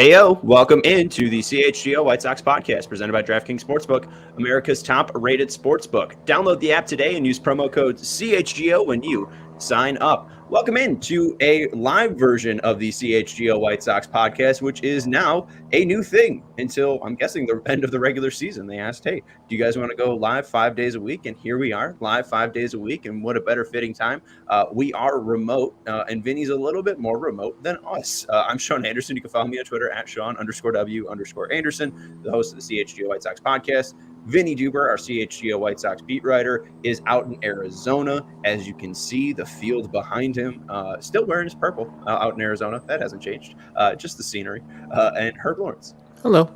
Heyo, welcome into the CHGO White Sox podcast presented by DraftKings Sportsbook, America's top-rated sportsbook. Download the app today and use promo code CHGO when you sign up. Welcome into a live version of the CHGO White Sox podcast, which is now a new thing until, I'm guessing, the end of the regular season. They asked, hey, do you guys want to go live 5 days a week? And here we are, live 5 days a week. And what a better fitting time. We are remote, and Vinny's a little bit more remote than us. I'm Sean Anderson. You can follow me on Twitter at Sean_W_Anderson, the host of the CHGO White Sox podcast. Vinnie Duber, our CHGO White Sox beat writer, is out in Arizona. As you can see, the field behind him, still wearing his purple out in Arizona. That hasn't changed. Just the scenery. And Herb Lawrence. Hello.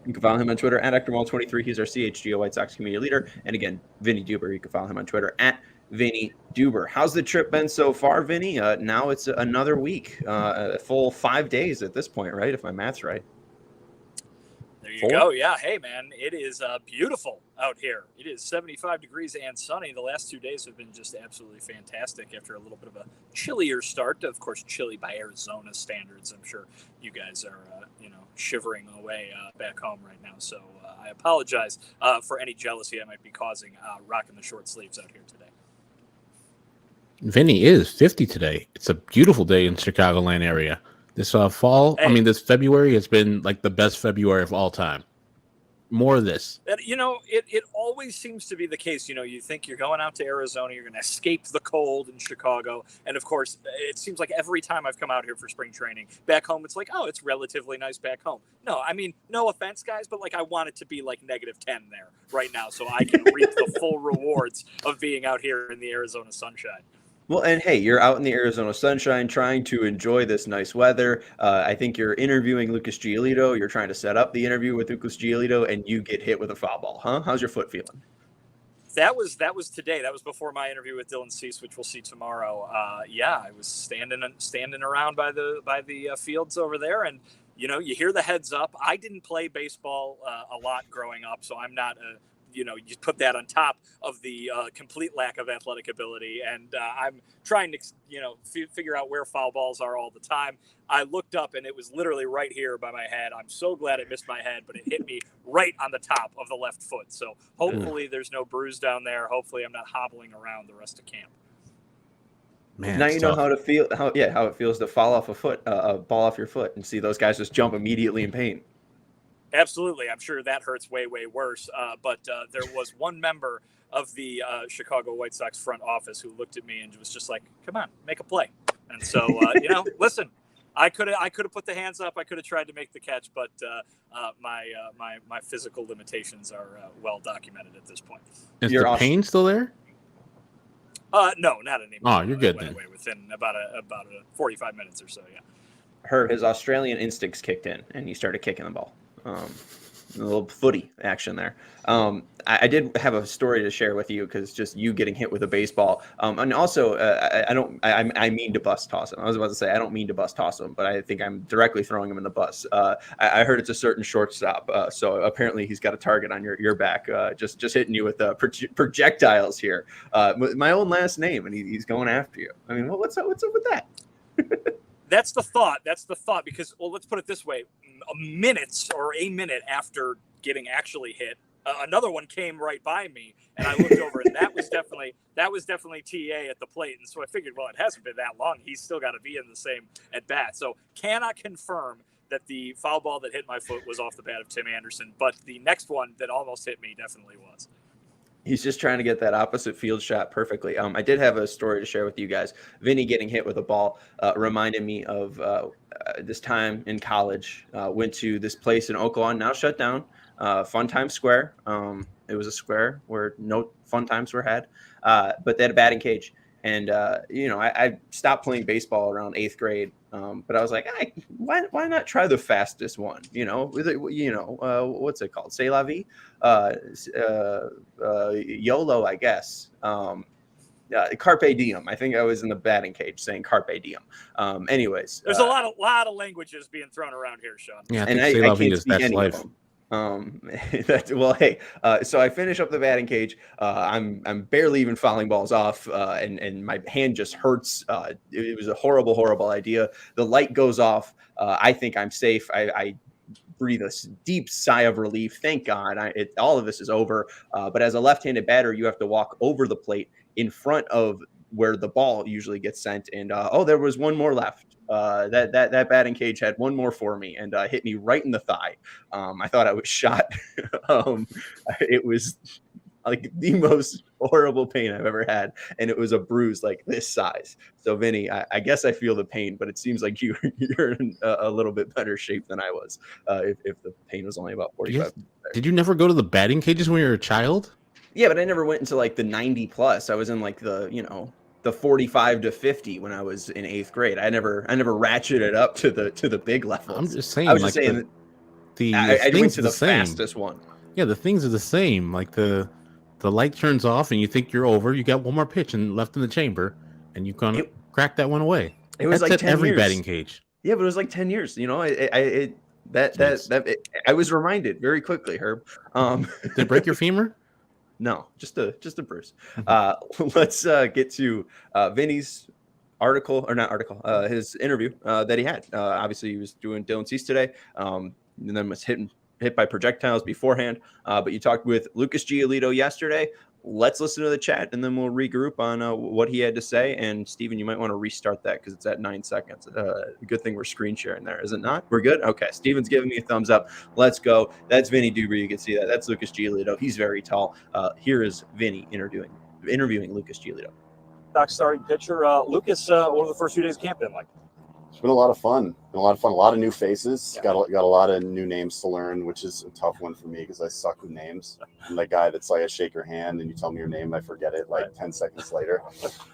You can follow him on Twitter at HectorMall23. He's our CHGO White Sox community leader. And again, Vinnie Duber. You can follow him on Twitter at Vinnie Duber. How's the trip been so far, Vinnie? Now it's another week, a full 5 days at this point, right? If my math's right. There you go. Yeah. Hey, man, it is beautiful out here. It is 75 degrees and sunny. The last 2 days have been just absolutely fantastic after a little bit of a chillier start. Of course, chilly by Arizona standards. I'm sure you guys are, shivering away back home right now. So I apologize for any jealousy I might be causing rocking the short sleeves out here today. Vinny is 50 today. It's a beautiful day in Chicagoland area. This fall, hey. This February has been like the best February of all time. More of this. It always seems to be the case. You think you're going out to Arizona, you're going to escape the cold in Chicago. And of course, it seems like every time I've come out here for spring training, back home, it's like, oh, it's relatively nice back home. No, no offense, guys, but I want it to be like -10 there right now so I can reap the full rewards of being out here in the Arizona sunshine. Well, and hey, you're out in the Arizona sunshine trying to enjoy this nice weather. I think you're interviewing Lucas Giolito. You're trying to set up the interview with Lucas Giolito, and you get hit with a foul ball, huh? How's your foot feeling? That was today. That was before my interview with Dylan Cease, which we'll see tomorrow. I was standing around by the fields over there, and you hear the heads up. I didn't play baseball a lot growing up, so I'm not you put that on top of the complete lack of athletic ability. And I'm trying to, figure out where foul balls are all the time. I looked up and it was literally right here by my head. I'm so glad it missed my head, but it hit me right on the top of the left foot. So hopefully there's no bruise down there. Hopefully I'm not hobbling around the rest of camp. Man, now you know how it feels to fall off a ball off your foot and see those guys just jump immediately in pain. Absolutely. I'm sure that hurts way, way worse. But there was one member of the Chicago White Sox front office who looked at me and was just like, come on, make a play. And so, listen, I could have put the hands up. I could have tried to make the catch, but my physical limitations are well documented at this point. Is the pain still there? No, not anymore. Oh, you're good then. Away within about 45 minutes or so, yeah. His Australian instincts kicked in, and he started kicking the ball. A little footy action there. I did have a story to share with you because just you getting hit with a baseball. And also, I mean to bus toss him. I was about to say I don't mean to bus toss him, but I think I'm directly throwing him in the bus. I heard it's a certain shortstop, so apparently he's got a target on your back. Just hitting you with projectiles here. My own last name, and he's going after you. I mean, what's up with that? That's the thought. Because, well, let's put it this way. A minute after getting actually hit, another one came right by me, and I looked over, and that was definitely TA at the plate. And so I figured, well, it hasn't been that long. He's still got to be in the same at bat. So cannot confirm that the foul ball that hit my foot was off the bat of Tim Anderson, but the next one that almost hit me definitely was. He's just trying to get that opposite field shot perfectly. I did have a story to share with you guys. Vinny getting hit with a ball reminded me of this time in college. Went to this place in Oakland, now shut down, Fun Times Square. It was a square where no fun times were had, but they had a batting cage. And, I stopped playing baseball around 8th grade. But I was like, why not try the fastest one? What's it called? C'est la vie? YOLO, I guess. Carpe diem. I think I was in the batting cage saying carpe diem. Anyways. There's a lot of languages being thrown around here, Sean. Yeah, I think c'est la vie is that's life. That's well. Hey, so I finish up the batting cage. I'm barely even fouling balls off, and my hand just hurts. It was a horrible idea. The light goes off. I think I'm safe. I breathe a deep sigh of relief. Thank God, all of this is over. But as a left-handed batter, you have to walk over the plate in front of where the ball usually gets sent. And there was one more left. That batting cage had one more for me and hit me right in the thigh. I thought I was shot. It was like the most horrible pain I've ever had, and it was a bruise like this size. So, Vinny, I guess I feel the pain, but it seems like you're in a little bit better shape than I was. If the pain was only about 45. Did you never go to the batting cages when you were a child? Yeah, but I never went into like the 90 plus. I was in like the 45 to 50 when I was in 8th grade. I never ratcheted up to the big levels. I'm just saying. I was just saying I went to the fastest one. Yeah, the things are the same. Like the light turns off and you think you're over. You got one more pitch and left in the chamber, and you kind of crack that one away. It was That's like at 10 every years. batting cage. Yeah, but it was like 10 years. You know, I was reminded very quickly, Herb. Did it break your femur? No, just a bruise. Let's get to Vinny's his interview that he had. Obviously, he was doing Dylan Cease today, and then was hit by projectiles beforehand. But you talked with Lucas Giolito yesterday. Let's listen to the chat, and then we'll regroup on what he had to say. And Steven, you might want to restart that because it's at 9 seconds. Good thing we're screen sharing there, is it not? We're good? Okay. Steven's giving me a thumbs up. Let's go. That's Vinnie Duber. You can see that. That's Lucas Giolito. He's very tall. Here is Vinnie interviewing Lucas Giolito. Sox starting pitcher. Lucas, what have the first few days of camp been like? It's been a lot of fun. A lot of new faces. Yeah. Got a lot of new names to learn, which is a tough one for me because I suck with names. I'm that guy that's like, I shake your hand and you tell me your name, I forget it like 10 seconds later.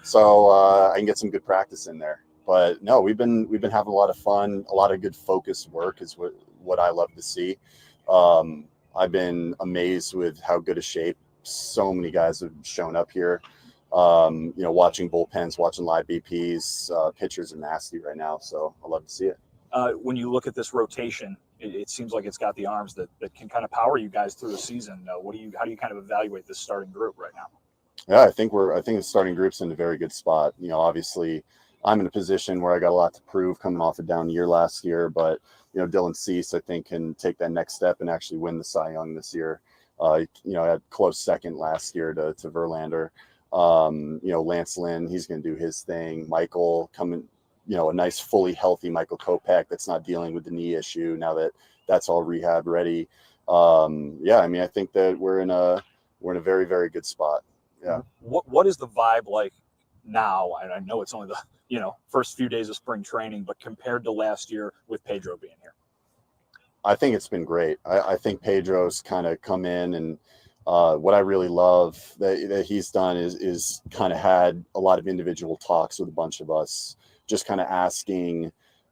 So I can get some good practice in there. But no, we've been having a lot of fun. A lot of good focused work is what I love to see. I've been amazed with how good a shape so many guys have shown up here. Watching bullpens, watching live BPs, pitchers are nasty right now. So I love to see it. When you look at this rotation, it seems like it's got the arms that can kind of power you guys through the season. How do you kind of evaluate this starting group right now? Yeah, I think the starting group's in a very good spot. Obviously I'm in a position where I got a lot to prove coming off a down year last year, but Dylan Cease, I think, can take that next step and actually win the Cy Young this year. Had close second last year to Verlander. Lance Lynn, he's going to do his thing. Michael coming, a nice fully healthy Michael Kopech that's not dealing with the knee issue now that's all rehab ready. I think that we're in a very, very good spot. Yeah. What is the vibe like now? And I know it's only the first few days of spring training, but compared to last year with Pedro being here, I think it's been great. I think Pedro's kind of come in and. What I really love that he's done is kind of had a lot of individual talks with a bunch of us, just kind of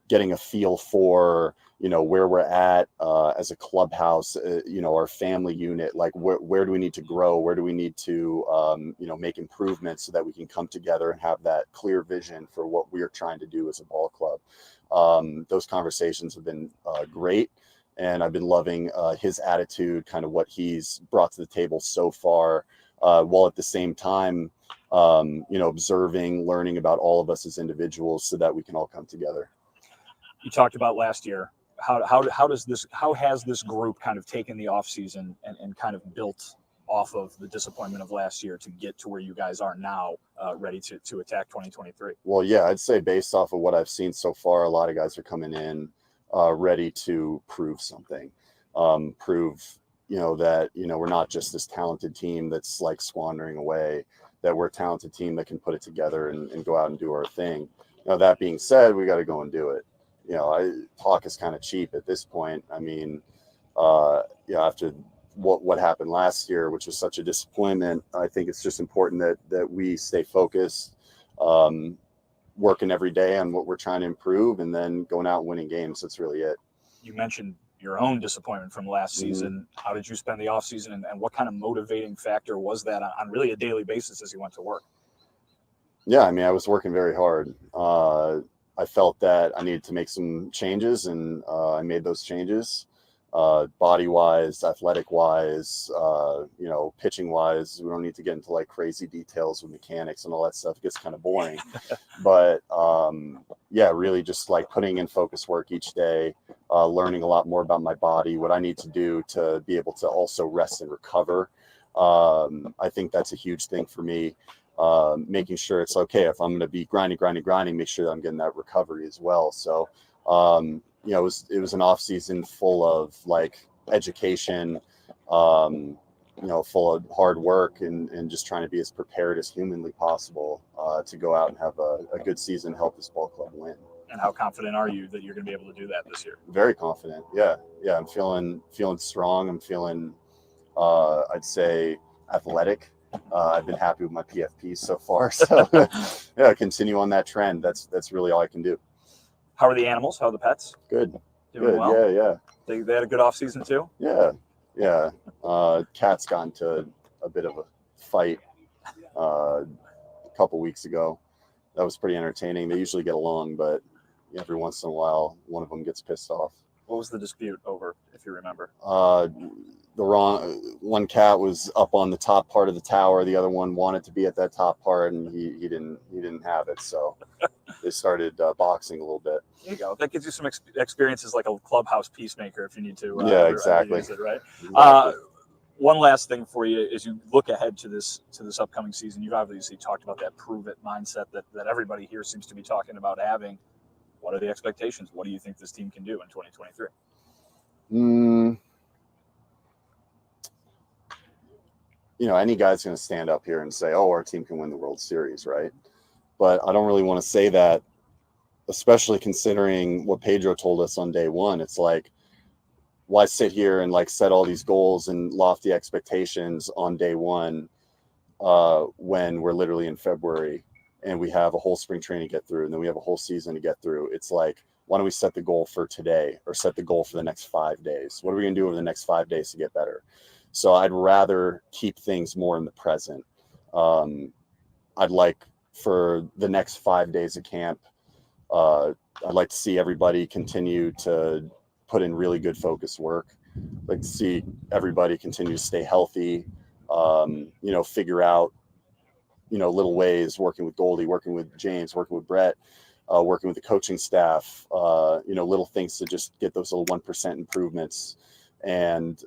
getting a feel for, where we're at as a clubhouse, our family unit, like where do we need to grow? Where do we need to, make improvements so that we can come together and have that clear vision for what we're trying to do as a ball club. Those conversations have been great. And I've been loving his attitude, kind of what he's brought to the table so far, while at the same time, observing, learning about all of us as individuals so that we can all come together. You talked about last year. How has this group kind of taken the offseason and kind of built off of the disappointment of last year to get to where you guys are now, ready to attack 2023? Well, yeah, I'd say based off of what I've seen so far, a lot of guys are coming in ready to prove something, that, we're not just this talented team that's like squandering away, that we're a talented team that can put it together and go out and do our thing. Now, that being said, we got to go and do it. Talk is kind of cheap at this point. I mean, after what happened last year, which was such a disappointment, I think it's just important that we stay focused, working every day on what we're trying to improve and then going out and winning games. That's really it. You mentioned your own disappointment from last season. How did you spend the offseason and what kind of motivating factor was that on really a daily basis as you went to work? Yeah, I mean, I was working very hard. I felt that I needed to make some changes and I made those changes. body wise, athletic wise, pitching wise. We don't need to get into like crazy details with mechanics and all that stuff. It gets kind of boring, but really just like putting in focus work each day, learning a lot more about my body, what I need to do to be able to also rest and recover. I think that's a huge thing for me. Making sure it's okay if I'm going to be grinding, make sure that I'm getting that recovery as well. So, it was an off season full of like education, full of hard work and just trying to be as prepared as humanly possible to go out and have a good season, help this ball club win. And how confident are you that you're going to be able to do that this year? Very confident. Yeah. I'm feeling strong. I'm feeling, I'd say, athletic. I've been happy with my PFP so far. So continue on that trend. That's really all I can do. How are the animals? How are the pets? Good. Doing well? Yeah. They had a good off season too? Yeah. Cat's got into a bit of a fight a couple weeks ago. That was pretty entertaining. They usually get along, but every once in a while, one of them gets pissed off. What was the dispute over, if you remember? One cat was up on the top part of the tower. The other one wanted to be at that top part, and he didn't have it. So they started boxing a little bit. There you go. That gives you some experiences like a clubhouse peacemaker if you need to. Exactly. Use it, right? Exactly. One last thing for you as you look ahead to this upcoming season. You've obviously talked about that prove it mindset that everybody here seems to be talking about having. What are the expectations? What do you think this team can do in 2023? Any guy's going to stand up here and say, oh, our team can win the World Series, right? But I don't really want to say that, especially considering what Pedro told us on day one. It's like, why sit here and like set all these goals and lofty expectations on day one when we're literally in February and we have a whole spring training to get through and then we have a whole season to get through? It's like, why don't we set the goal for today or set the goal for the next 5 days? What are we going to do over the next 5 days to get better? So I'd rather keep things more in the present. I'd like for the next 5 days of camp, I'd like to see everybody continue to put in really good focused work. I'd like to see everybody continue to stay healthy, figure out, little ways, working with Goldie, working with James, working with Brett, working with the coaching staff, little things to just get those little 1% improvements and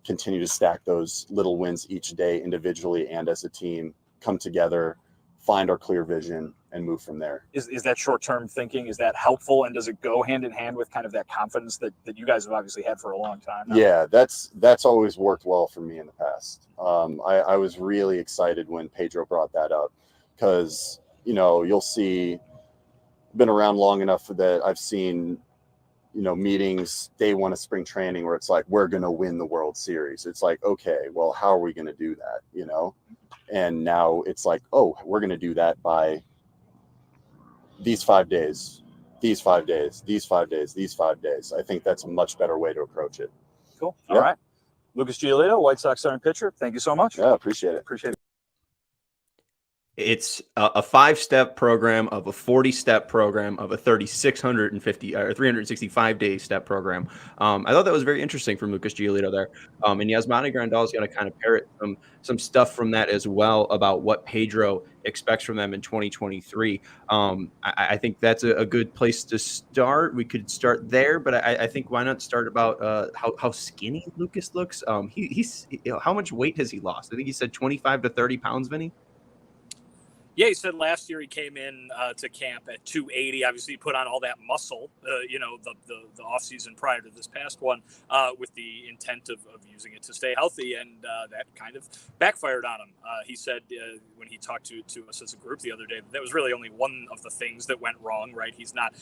continue to stack those little wins each day individually and as a team, come together, find our clear vision and move from there. Is that short-term thinking, is that helpful? And does it go hand in hand with kind of that confidence that you guys have obviously had for a long time now? Yeah, that's always worked well for me in the past. I was really excited when Pedro brought that up because, you'll see, been around long enough that I've seen, meetings day one of spring training where it's like, we're going to win the World Series. It's like, okay, well, how are we going to do that? And now it's like, oh, we're going to do that by these 5 days, these 5 days, these 5 days, these 5 days. I think that's a much better way to approach it. Cool. All right. Lucas Giolito, White Sox starting pitcher. Thank you so much. Yeah, appreciate it. It's a 5-step program of a 40-step program of a 3,650 or 365-day step program. I thought that was very interesting from Lucas Giolito there. And Yasmani Grandal is going to kind of parrot some stuff from that as well about what Pedro expects from them in 2023. I think that's a good place to start. We could start there, but I think why not start about how skinny Lucas looks? He's how much weight has he lost? I think he said 25 to 30 pounds, Vinnie. Yeah, he said last year he came in to camp at 280. Obviously, he put on all that muscle, the offseason prior to this past one with the intent of using it to stay healthy, and that kind of backfired on him. He said when he talked to us as a group the other day, that was really only one of the things that went wrong, right? He's not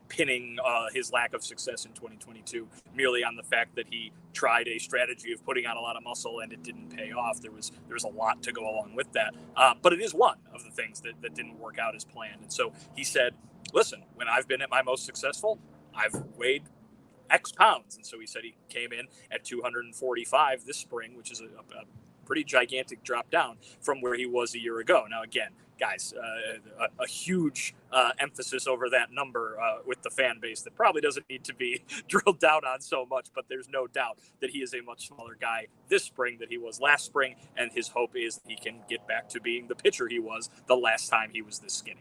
pinning his lack of success in 2022 merely on the fact that he tried a strategy of putting on a lot of muscle and it didn't pay off. There was a lot to go along with that, but it is one of the things that didn't work out as planned. And so he said, listen, when I've been at my most successful, I've weighed X pounds. And so he said he came in at 245 this spring, which is a pretty gigantic drop down from where he was a year ago. Now, again, guys, a huge emphasis over that number with the fan base that probably doesn't need to be drilled down on so much, but there's no doubt that he is a much smaller guy this spring than he was last spring, and his hope is that he can get back to being the pitcher he was the last time he was this skinny.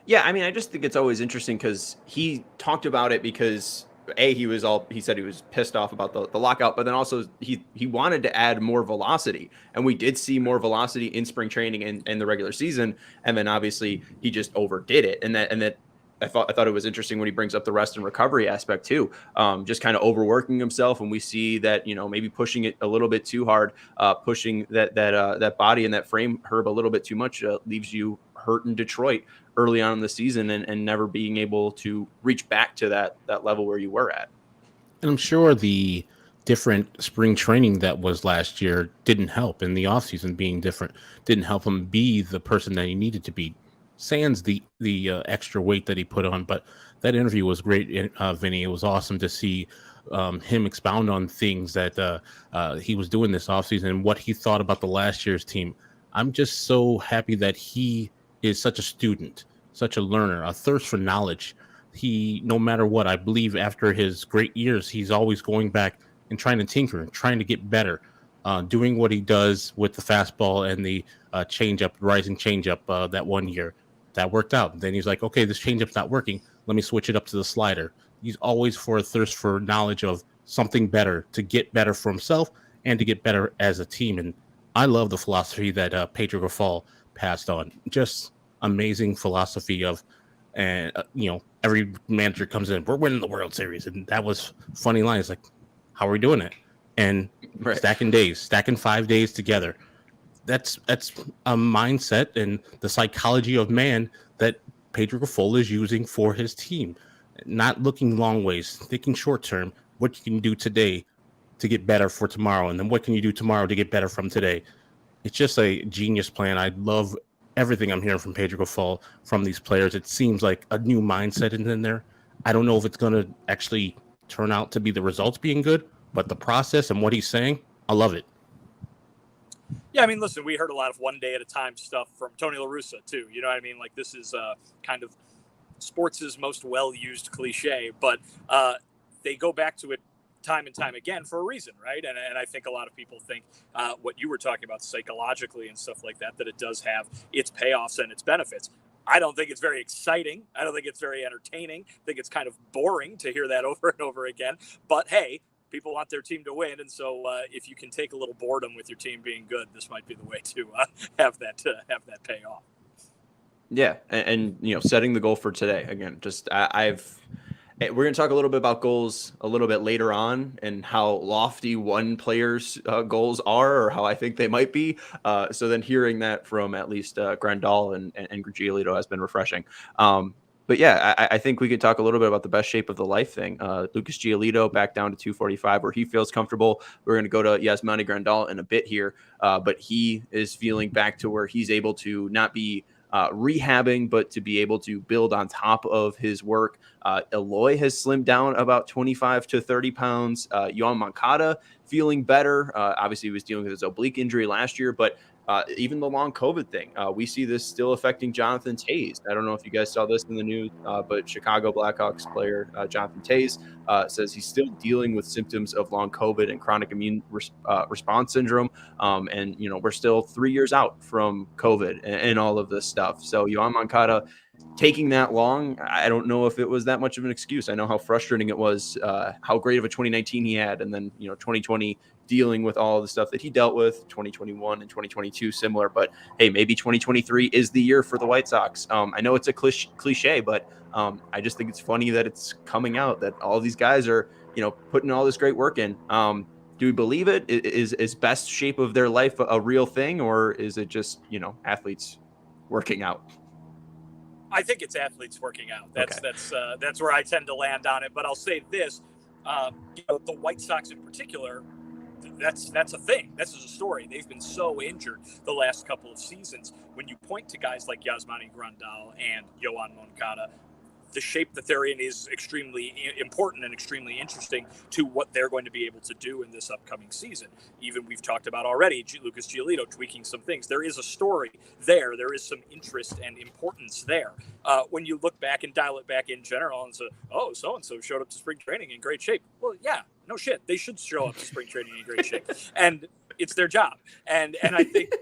Yeah, I mean, I just think it's always interesting because he talked about it because he said he was pissed off about the lockout, but then also he wanted to add more velocity, and we did see more velocity in spring training and the regular season, and then obviously he just overdid it, and that I thought it was interesting when he brings up the rest and recovery aspect too, just kind of overworking himself, and we see that maybe pushing it a little bit too hard, pushing that body and that frame Herb a little bit too much leaves you hurt in Detroit early on in the season and never being able to reach back to that level where you were at. And I'm sure the different spring training that was last year didn't help, and the offseason being different didn't help him be the person that he needed to be. Sans the extra weight that he put on, but that interview was great, Vinny. It was awesome to see him expound on things that he was doing this offseason and what he thought about the last year's team. I'm just so happy that he is such a student, such a learner, a thirst for knowledge. He, no matter what, I believe after his great years, he's always going back and trying to tinker and trying to get better, doing what he does with the fastball and the rising changeup that one year. That worked out. Then he's like, okay, this changeup's not working. Let me switch it up to the slider. He's always for a thirst for knowledge of something better, to get better for himself and to get better as a team. And I love the philosophy that Pedro Grifol passed on. Just amazing philosophy of, and every manager comes in, we're winning the World Series, and that was funny lines like, how are we doing it? And right. stacking 5 days together. That's a mindset and the psychology of man that Pedro Grifol is using for his team. Not looking long ways, thinking short term. What you can do today to get better for tomorrow, and then what can you do tomorrow to get better from today? It's just a genius plan. I love everything I'm hearing from Pedro Grifol, from these players. It seems like a new mindset in there. I don't know if it's going to actually turn out to be the results being good, but the process and what he's saying, I love it. Yeah, I mean, listen, we heard a lot of one day at a time stuff from Tony La Russa, too. You know what I mean? Like, this is kind of sports' most well-used cliche, but they go back to it time and time again for a reason, right? And I think a lot of people think what you were talking about psychologically and stuff like that it does have its payoffs and its benefits. I don't think it's very exciting. I don't think it's very entertaining. I think it's kind of boring to hear that over and over again. But hey, people want their team to win, and so if you can take a little boredom with your team being good, this might be the way to have that pay off. Yeah, and setting the goal for today again. Just we're going to talk a little bit about goals a little bit later on and how lofty one player's goals are, or how I think they might be. So then hearing that from at least Grandal and Giolito has been refreshing. But yeah, I think we could talk a little bit about the best shape of the life thing. Lucas Giolito back down to 245 where he feels comfortable. We're going to go to Yasmani Grandal in a bit here, but he is feeling back to where he's able to not be rehabbing, but to be able to build on top of his work. Eloy has slimmed down about 25 to 30 pounds. Yoan Moncada feeling better. Obviously, he was dealing with his oblique injury last year, but even the long COVID thing, we see this still affecting Jonathan Toews. I don't know if you guys saw this in the news, but Chicago Blackhawks player Jonathan Toews says he's still dealing with symptoms of long COVID and chronic immune response syndrome. And, we're still 3 years out from COVID and all of this stuff. So Yoan Moncada taking that long, I don't know if it was that much of an excuse. I know how frustrating it was, how great of a 2019 he had. And then, 2020 dealing with all the stuff that he dealt with, 2021 and 2022 similar, but hey, maybe 2023 is the year for the White Sox. I know it's a cliche, but I just think it's funny that it's coming out that all these guys are, putting all this great work in. Do we believe it? Is best shape of their life a real thing, or is it just, athletes working out? I think it's athletes working out. That's where I tend to land on it. But I'll say this, the White Sox in particular, that's a thing. This is a story. They've been so injured the last couple of seasons. When you point to guys like Yasmani Grandal and Yoan Moncada, the shape that they're in is extremely important and extremely interesting to what they're going to be able to do in this upcoming season. Even we've talked about already, Lucas Giolito tweaking some things. There is a story there. There is some interest and importance there. When you look back and dial it back in general and say, oh, so-and-so showed up to spring training in great shape. Well, yeah, no shit. They should show up to spring training in great shape. And it's their job. And I think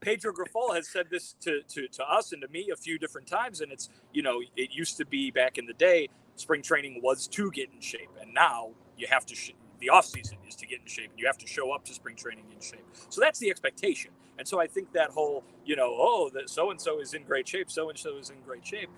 Pedro Grifol has said this to us and to me a few different times. And it's, it used to be back in the day, spring training was to get in shape. And now you have to, the offseason is to get in shape. And you have to show up to spring training in shape. So that's the expectation. And so I think that whole, that so-and-so is in great shape, so-and-so is in great shape,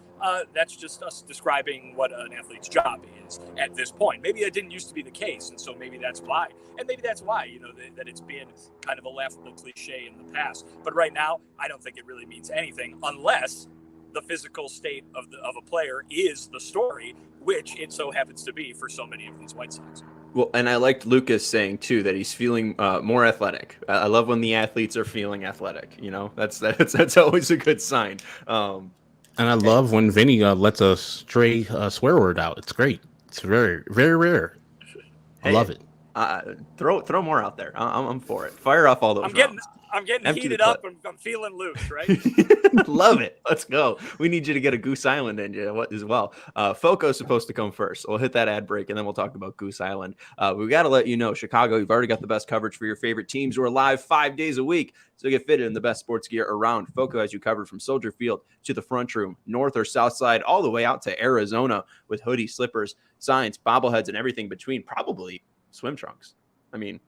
that's just us describing what an athlete's job is at this point. Maybe that didn't used to be the case, and so maybe that's why. And maybe that's why, that it's been kind of a laughable cliche in the past. But right now, I don't think it really means anything unless the physical state of a player is the story, which it so happens to be for so many of these White Sox. Well, and I liked Lucas saying too that he's feeling more athletic. I love when the athletes are feeling athletic. That's always a good sign. And I love when Vinnie lets a stray swear word out. It's great. It's very, very rare. I love it. Throw more out there. I'm for it. Fire off all those rounds. I'm getting heated up and I'm feeling loose, right? Love it. Let's go. We need you to get a Goose Island in you as well. Foco's supposed to come first. We'll hit that ad break and then we'll talk about Goose Island. We got to let you know, Chicago, you've already got the best coverage for your favorite teams. We're live 5 days a week. So get fitted in the best sports gear around. Foco has you covered from Soldier Field to the Front Room, north or south side, all the way out to Arizona with hoodies, slippers, signs, bobbleheads, and everything between, probably swim trunks. I mean,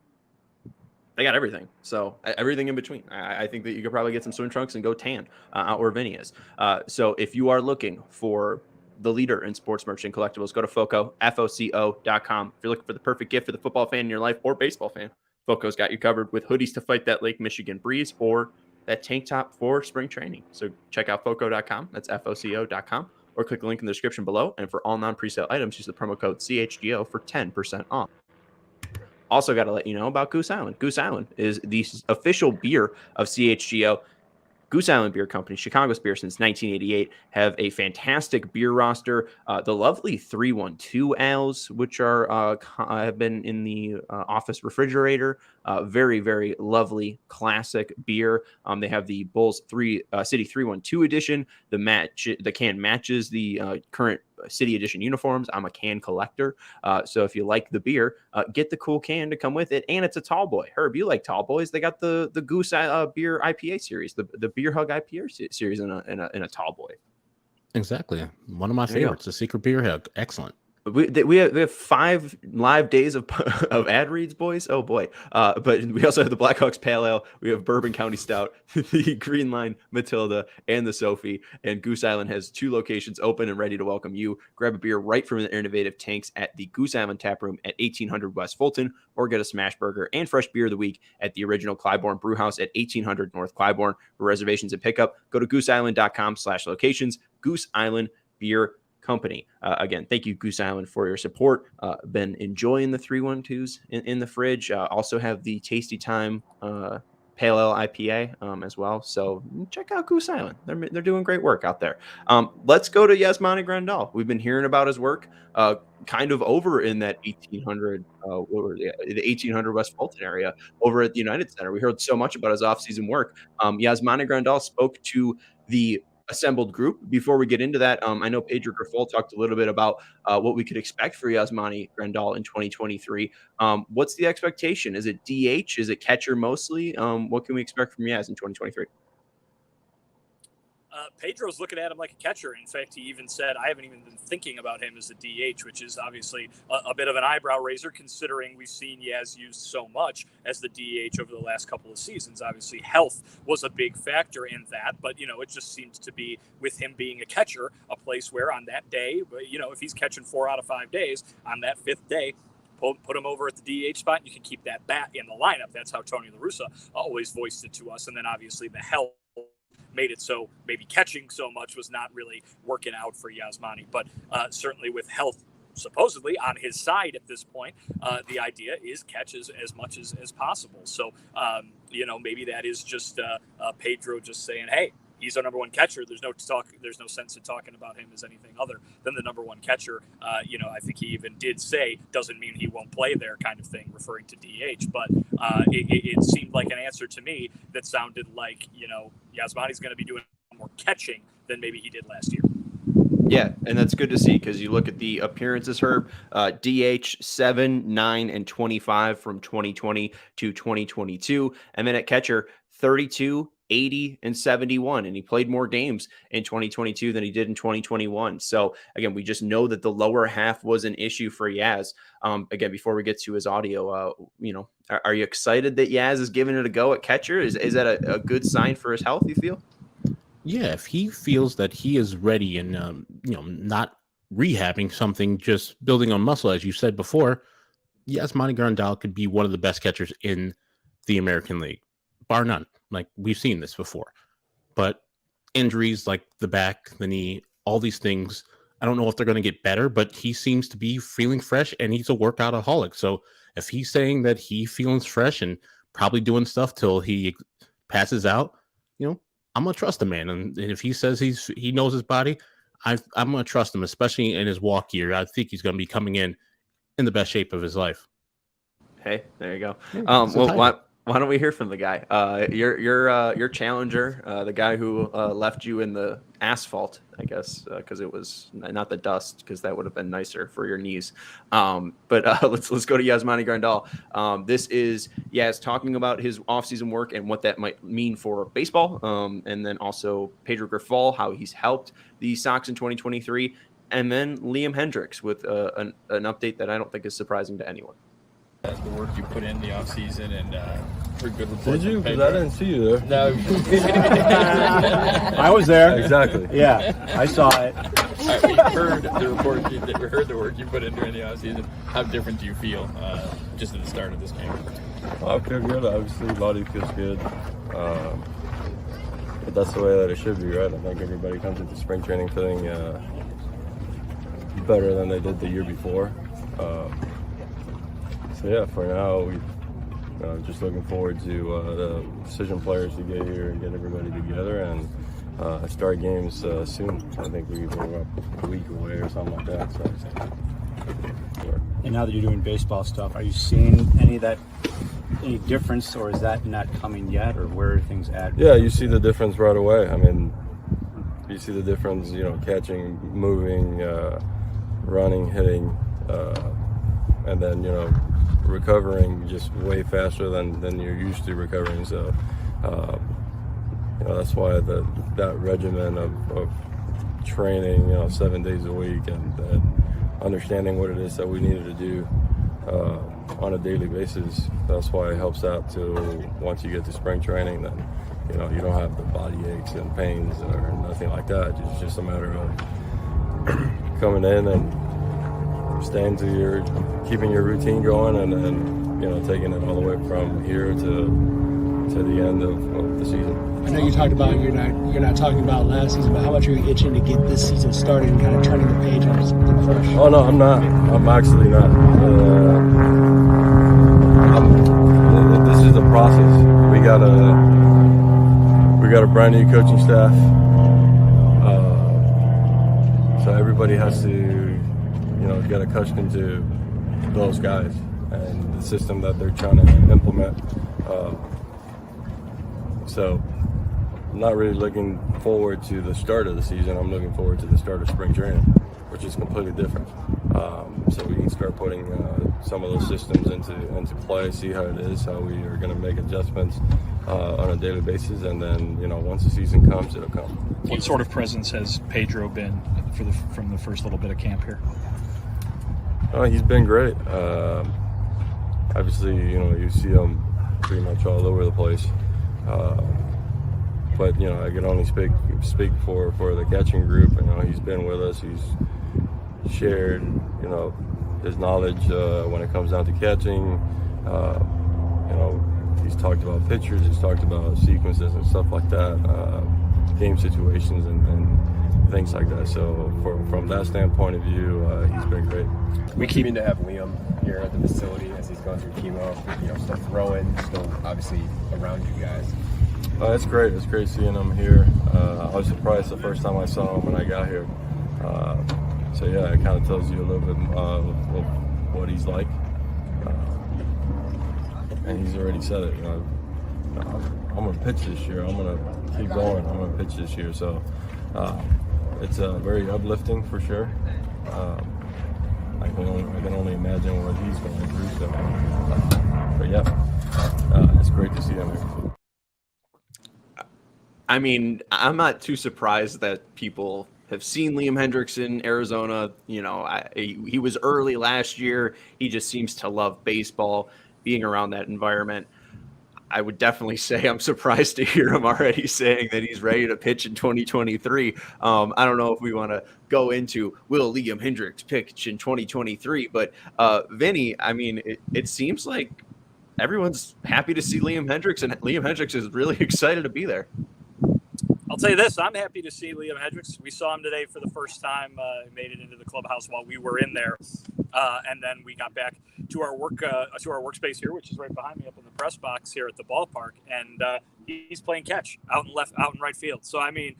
they got everything. So everything in between. I think that you could probably get some swim trunks and go tan out where Vinny is. So if you are looking for the leader in sports merch and collectibles, go to Foco, FOCO.com. If you're looking for the perfect gift for the football fan in your life or baseball fan, Foco's got you covered with hoodies to fight that Lake Michigan breeze or that tank top for spring training. So check out Foco.com. That's FOCO.com. Or click the link in the description below. And for all non-presale items, use the promo code CHGO for 10% off. Also got to let you know about Goose Island. Goose Island is the official beer of CHGO. Goose Island Beer Company, Chicago's beer since 1988, have a fantastic beer roster. The lovely 312 ales, which are have been in the office refrigerator. Very, very lovely classic beer. They have the Bulls City 312 edition. The can matches the current City Edition uniforms. I'm a can collector. So if you like the beer, get the cool can to come with it. And it's a tall boy. Herb, you like tall boys. They got the Goose Beer IPA series, the Beer Hug IPA series in a tall boy. Exactly. One of my favorites, the Secret Beer Hug. Excellent. We have 5 live days of ad reads, boys. Oh boy! But we also have the Blackhawks Pale Ale. We have Bourbon County Stout, the Green Line Matilda, and the Sophie. And Goose Island has 2 locations open and ready to welcome you. Grab a beer right from the innovative tanks at the Goose Island Tap Room at 1800 West Fulton, or get a smash burger and fresh beer of the week at the original Clybourne Brewhouse at 1800 North Clybourne. For reservations and pickup, go to gooseisland.com/locations. Goose Island Beer Company. Again, thank you, Goose Island, for your support. Been enjoying the 312s in the fridge. Also have the Tasty Time Pale Ale IPA as well. So check out Goose Island. They're doing great work out there. Let's go to Yasmani Grandal. We've been hearing about his work kind of over in that 1800, the 1800 West Fulton area over at the United Center. We heard so much about his offseason work. Yasmani Grandal spoke to the assembled group. Before we get into that, I know Pedro Grifol talked a little bit about what we could expect for Yasmani Grandal in 2023. What's the expectation? Is it DH? Is it catcher mostly? What can we expect from Yaz in 2023? Pedro's looking at him like a catcher. In fact, he even said, I haven't even been thinking about him as a DH, which is obviously a bit of an eyebrow raiser considering we've seen Yaz used so much as the DH over the last couple of seasons. Obviously, health was a big factor in that, but, it just seems to be, with him being a catcher, a place where on that day, if he's catching 4 out of 5 days, on that 5th day, put him over at the DH spot, and you can keep that bat in the lineup. That's how Tony La Russa always voiced it to us. And then obviously the health made it so maybe catching so much was not really working out for Yasmani. But certainly with health supposedly on his side at this point, the idea is catch as much as possible. So, maybe that is just Pedro just saying, hey, he's our number one catcher. There's no sense in talking about him as anything other than the number one catcher. I think he even did say doesn't mean he won't play there kind of thing, referring to DH. But it seemed like an answer to me that sounded like, Yasmani's going to be doing more catching than maybe he did last year. Yeah, and that's good to see because you look at the appearances, Herb, DH 7, 9, and 25 from 2020 to 2022. And then at catcher, 32, 80, and 71. And he played more games in 2022 than he did in 2021. So, again, we just know that the lower half was an issue for Yaz. Again, before we get to his audio, are you excited that Yaz is giving it a go at catcher? Is that a good sign for his health, you feel? Yeah, if he feels that he is ready and not rehabbing something, just building on muscle, as you said before, Yasmani Grandal could be one of the best catchers in the American League, bar none. Like, we've seen this before. But injuries like the back, the knee, all these things, I don't know if they're going to get better, but he seems to be feeling fresh, and he's a workoutaholic. So if he's saying that he feels fresh and probably doing stuff till he passes out, I'm going to trust the man. And if he says he knows his body, I'm going to trust him, especially in his walk year. I think he's going to be coming in the best shape of his life. Hey, there you go. Why don't we hear from the guy? Your challenger, the guy who left you in the asphalt, I guess, because it was not the dust, because that would have been nicer for your knees. But let's go to Yasmani Grandal. This is Yaz talking about his offseason work and what that might mean for baseball, and then also Pedro Grifol, how he's helped the Sox in 2023, and then Liam Hendriks with an update that I don't think is surprising to anyone. The work you put in the offseason and for good reports. Did you? Because I didn't see you there. No. I was there. Exactly. Yeah, I saw it. We heard the work you put in during the offseason. How different do you feel just at the start of this game? Well, I feel good. Obviously, body feels good. But that's the way that it should be, right? I think everybody comes into spring training feeling better than they did the year before. So yeah, for now, we just looking forward to the decision players to get here and get everybody together and start games soon. I think we're up a week away or something like that. So, sure. And now that you're doing baseball stuff, are you seeing any difference, or is that not coming yet, or where are things at? Yeah, you see the difference right away. I mean, you see the difference, catching, moving, running, hitting, and then, recovering just way faster than you're used to recovering. So, that's why that regimen of training, 7 days a week and understanding what it is that we needed to do on a daily basis, that's why it helps out to once you get to spring training, then, you don't have the body aches and pains or nothing like that. It's just a matter of coming in and staying to keeping your routine going and taking it all the way from here to the end of the season. I know you talked about you're not talking about last season, but how much are you itching to get this season started and kind of turning the page on something fresh? Oh no, I'm not. I'm actually not. This is the process. We got a brand new coaching staff, so everybody has to get accustomed to those guys and the system that they're trying to implement. So I'm not really looking forward to the start of the season. I'm looking forward to the start of spring training, which is completely different. So we can start putting some of those systems into play, see how it is, how we are going to make adjustments on a daily basis, and then once the season comes, it'll come. What sort of presence has Pedro been from the first little bit of camp here? He's been great. Obviously, you see him pretty much all over the place. But I can only speak for the catching group. He's been with us. He's shared, his knowledge when it comes down to catching. He's talked about pitchers. He's talked about sequences and stuff like that, game situations and things like that. So from that standpoint of view, he's been great. We keep to have Liam here at the facility as he's going through chemo, still throwing, still obviously around you guys. It's great. It's great seeing him here. I was surprised the first time I saw him when I got here. So yeah, it kind of tells you a little bit of what he's like. And he's already said it. I'm going to pitch this year. I'm going to keep going. I'm going to pitch this year. So it's very uplifting for sure. I can only imagine what he's going through. So, but yeah, it's great to see him here. I mean, I'm not too surprised that people have seen Liam Hendriks in Arizona. You know, he was early last year. He just seems to love baseball, being around that environment. I would definitely say I'm surprised to hear him already saying that he's ready to pitch in 2023. I don't know if we want to go into will Liam Hendriks pitch in 2023, but Vinnie, I mean, it seems like everyone's happy to see Liam Hendriks, and Liam Hendriks is really excited to be there. I'll tell you this, I'm happy to see Liam Hendriks. We saw him today for the first time. He made it into the clubhouse while we were in there. And then we got back to our workspace here, which is right behind me up in the press box here at the ballpark. And he's playing catch out in right field. So, I mean,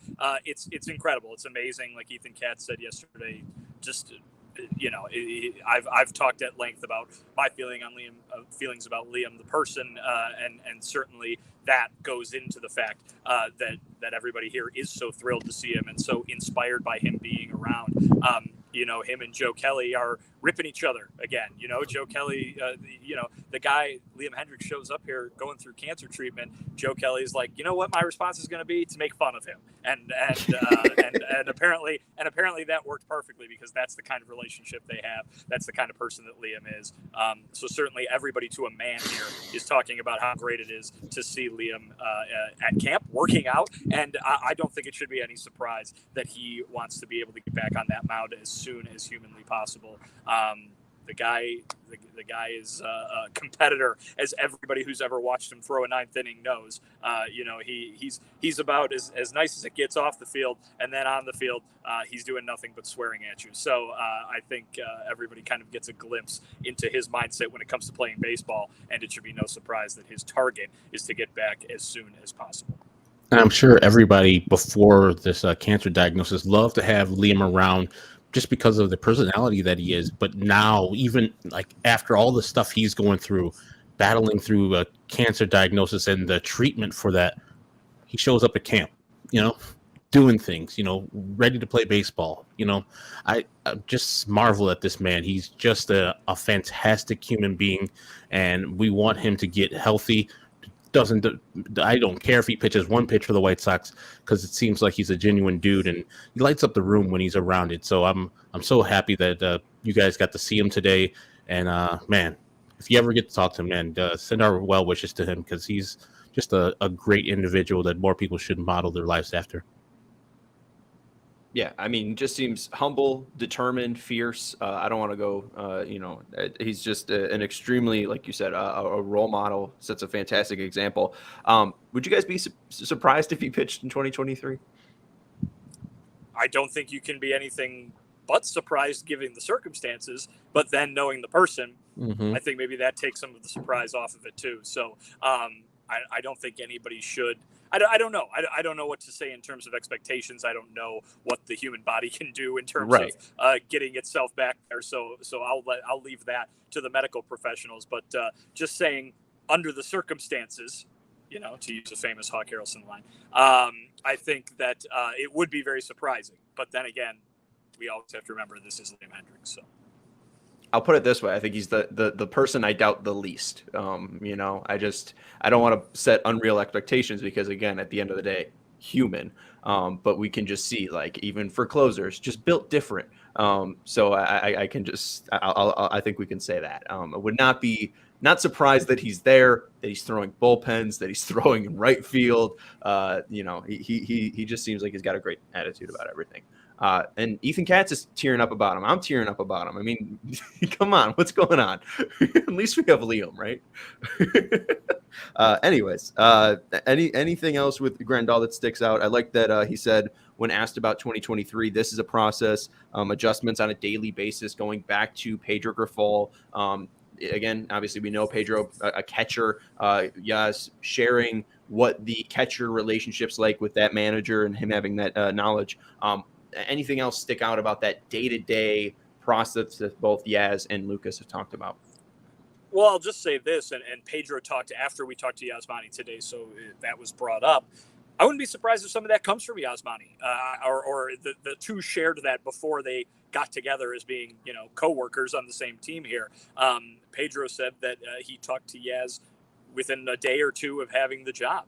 it's incredible. It's amazing. Like Ethan Katz said yesterday, just, you know, I've talked at length about my feelings about Liam, the person, and certainly that goes into the fact that everybody here is so thrilled to see him and so inspired by him being around. You know, him and Joe Kelly are ripping each other again. You know, Joe Kelly, you know, the guy, Liam Hendriks, shows up here going through cancer treatment. Joe Kelly's like, you know what my response is going to be? To make fun of him. And apparently that worked perfectly, because that's the kind of relationship they have. That's the kind of person that Liam is. So certainly everybody to a man here is talking about how great it is to see Liam at camp working out. And I don't think it should be any surprise that he wants to be able to get back on that mound as soon as humanly possible. The guy is a competitor, as everybody who's ever watched him throw a ninth inning knows. You know, he's about as nice as it gets off the field, and then on the field, he's doing nothing but swearing at you. So I think everybody kind of gets a glimpse into his mindset when it comes to playing baseball, and it should be no surprise that his target is to get back as soon as possible. And I'm sure everybody before this cancer diagnosis loved to have Liam around, just because of the personality that he is. But now, even like after all the stuff he's going through, battling through a cancer diagnosis and the treatment for that, he shows up at camp, you know, doing things, you know, ready to play baseball. You know, I just marvel at this man. He's just a fantastic human being, and we want him to get healthy. I don't care if he pitches one pitch for the White Sox, because it seems like he's a genuine dude and he lights up the room when he's around it. So I'm so happy that you guys got to see him today. And man, if you ever get to talk to him, man, send our well wishes to him, because he's just a great individual that more people should model their lives after. Yeah, I mean, just seems humble, determined, fierce. I don't want to go, you know, he's just an extremely, like you said, a role model, sets a fantastic example. Would you guys be surprised if he pitched in 2023? I don't think you can be anything but surprised given the circumstances, but then knowing the person, I think maybe that takes some of the surprise off of it too. So I don't think anybody should. I don't know. I don't know what to say in terms of expectations. I don't know what the human body can do in terms of getting itself back there. So I'll leave that to the medical professionals. But just saying, under the circumstances, you know, to use a famous Hawk Harrelson line, I think that it would be very surprising. But then again, we always have to remember this is Liam Hendriks. So I'll put it this way. I think he's the person I doubt the least. You know, I don't want to set unreal expectations, because again, at the end of the day, human. But we can just see, like, even for closers, just built different. So I can just, I think we can say that. I would not surprised that he's there, that he's throwing bullpens, that he's throwing in right field. You know, he just seems like he's got a great attitude about everything. And Ethan Katz is tearing up about him. I'm tearing up about him. I mean, come on, what's going on? At least we have Liam, right? Anyways, anything else with Grandal that sticks out? I like that he said, when asked about 2023, this is a process, adjustments on a daily basis, going back to Pedro Grifol. Again, obviously we know Pedro, a catcher, Yas sharing what the catcher relationship's like with that manager and him having that knowledge. Anything else stick out about that day-to-day process that both Yaz and Lucas have talked about? Well, I'll just say this, and Pedro talked after we talked to Yasmani today, so that was brought up. I wouldn't be surprised if some of that comes from Yasmani, or the two shared that before they got together as being, co-workers on the same team here. Pedro said that he talked to Yaz within a day or two of having the job,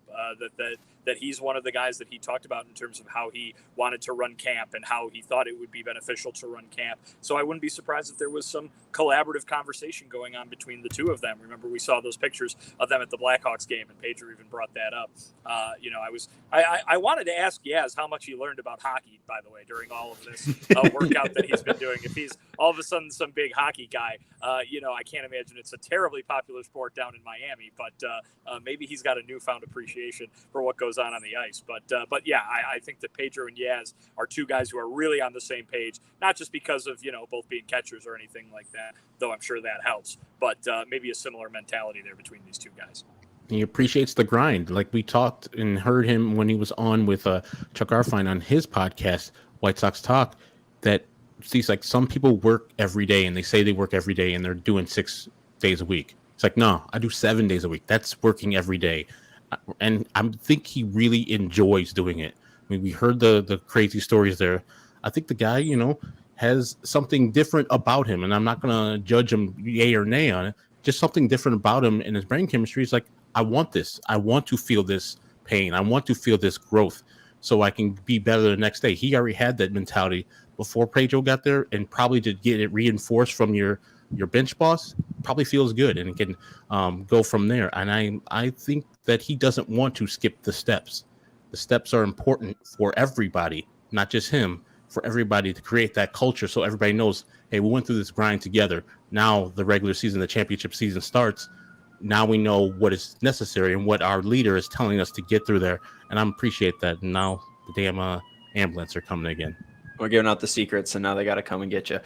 that he's one of the guys that he talked about in terms of how he wanted to run camp and how he thought it would be beneficial to run camp. So I wouldn't be surprised if there was some collaborative conversation going on between the two of them. Remember, we saw those pictures of them at the Blackhawks game, and Pedro even brought that up. I wanted to ask Yaz how much he learned about hockey, by the way, during all of this workout that he's been doing. If he's all of a sudden some big hockey guy, I can't imagine it's a terribly popular sport down in Miami, but maybe he's got a newfound appreciation for what goes on the ice. But yeah, I think that Pedro and Yaz are two guys who are really on the same page, not just because of, both being catchers or anything like that, though I'm sure that helps, but maybe a similar mentality there between these two guys. He appreciates the grind. Like we talked and heard him when he was on with Chuck Arfine on his podcast, White Sox Talk, that sees like some people work every day and they say they work every day and they're doing 6 days a week. It's like, no, I do 7 days a week. That's working every day. And I think he really enjoys doing it. I mean, we heard the crazy stories there. I think the guy, has something different about him, and I'm not going to judge him yay or nay on it. Just something different about him and his brain chemistry is like, I want this. I want to feel this pain. I want to feel this growth so I can be better the next day. He already had that mentality before Pedro got there, and probably to get it reinforced from your bench boss probably feels good and can go from there. And I think that he doesn't want to skip the steps. The steps are important for everybody, not just him, for everybody to create that culture so everybody knows, hey, we went through this grind together. Now the regular season, the championship season starts. Now we know what is necessary and what our leader is telling us to get through there. And I appreciate that. And now the damn ambulance are coming again. We're giving out the secrets, and now they got to come and get you.